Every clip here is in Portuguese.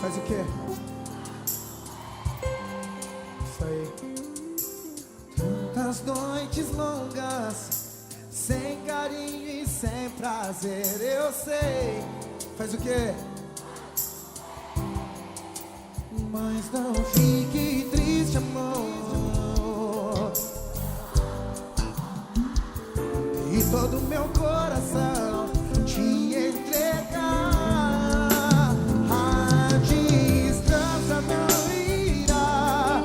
Faz o quê? Isso aí. Tantas noites longas, sem carinho e sem prazer, eu sei. Faz o quê? Mas não fique triste, amor. E todo meu coração te entregar. A distância não irá,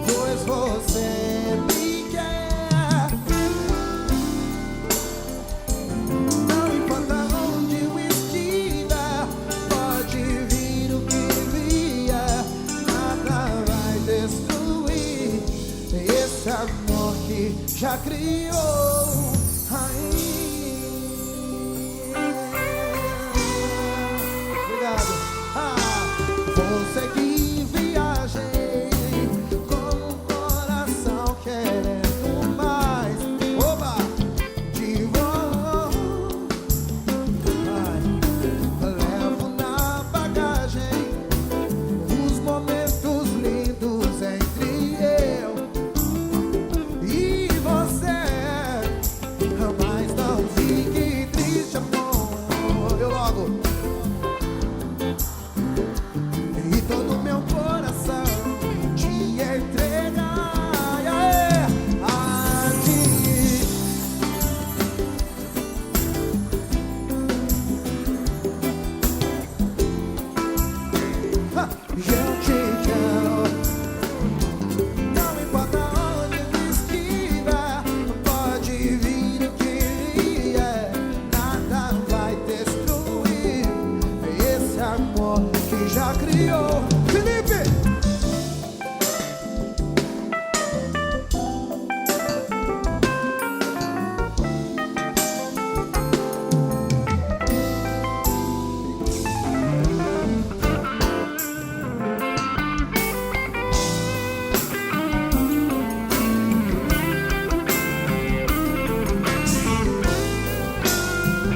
pois você me quer. Não importa onde eu estiver, pode vir o que vier, nada vai destruir esse amor que já criou. Obrigado. Vou seguir viagem com o coração querendo mais. Oba! De volta. Levo na bagagem os momentos lindos entre eu e você. Mas não fique triste, amor. Eu logo. E todo meu coração te entregar. A ti. Eu te quero. Não importa onde eu estiver, pode vir o que vier, nada vai destruir esse amor que já criou. Felipe!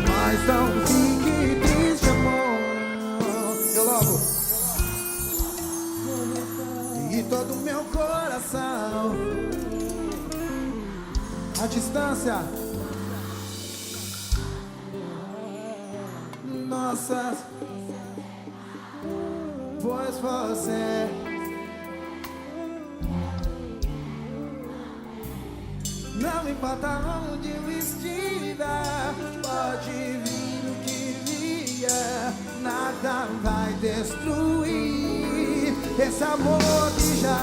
Mas não fique triste, amor. Eu logo. E todo meu coração, a distância, nossa, pois você não importa onde eu estiver, pode vir o que vier, nada vai destruir esse amor que já.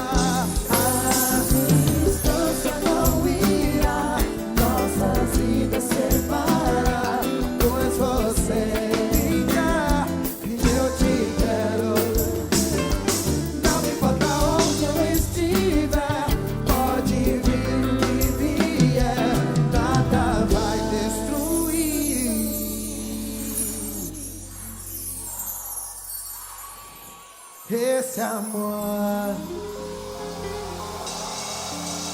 A distância não irá nossas vidas separar, pois você me quer e eu te quero. Não importa onde eu estiver, pode vir o que vier, nada vai destruir esse amor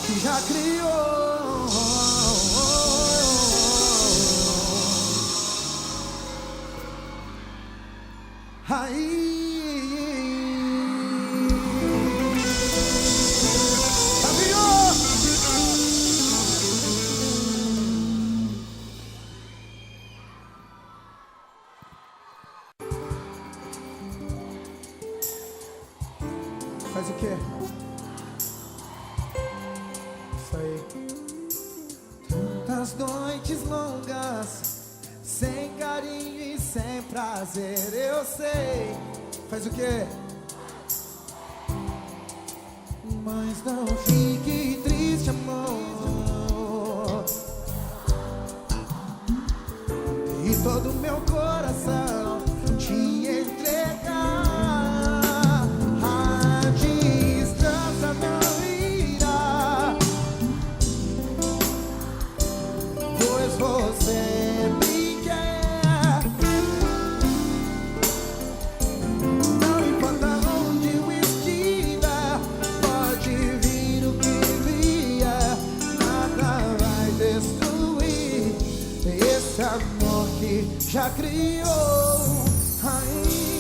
que já criou. Faz o quê? Isso aí. Tantas noites longas, sem carinho e sem prazer, eu sei. Faz o quê? Mas não fique triste, amor. E todo meu coração te entregar. A distância não irá, pois você me quer. Não importa onde eu estiver, pode vir o que vier, nada vai destruir esse amor que já criou. ainda.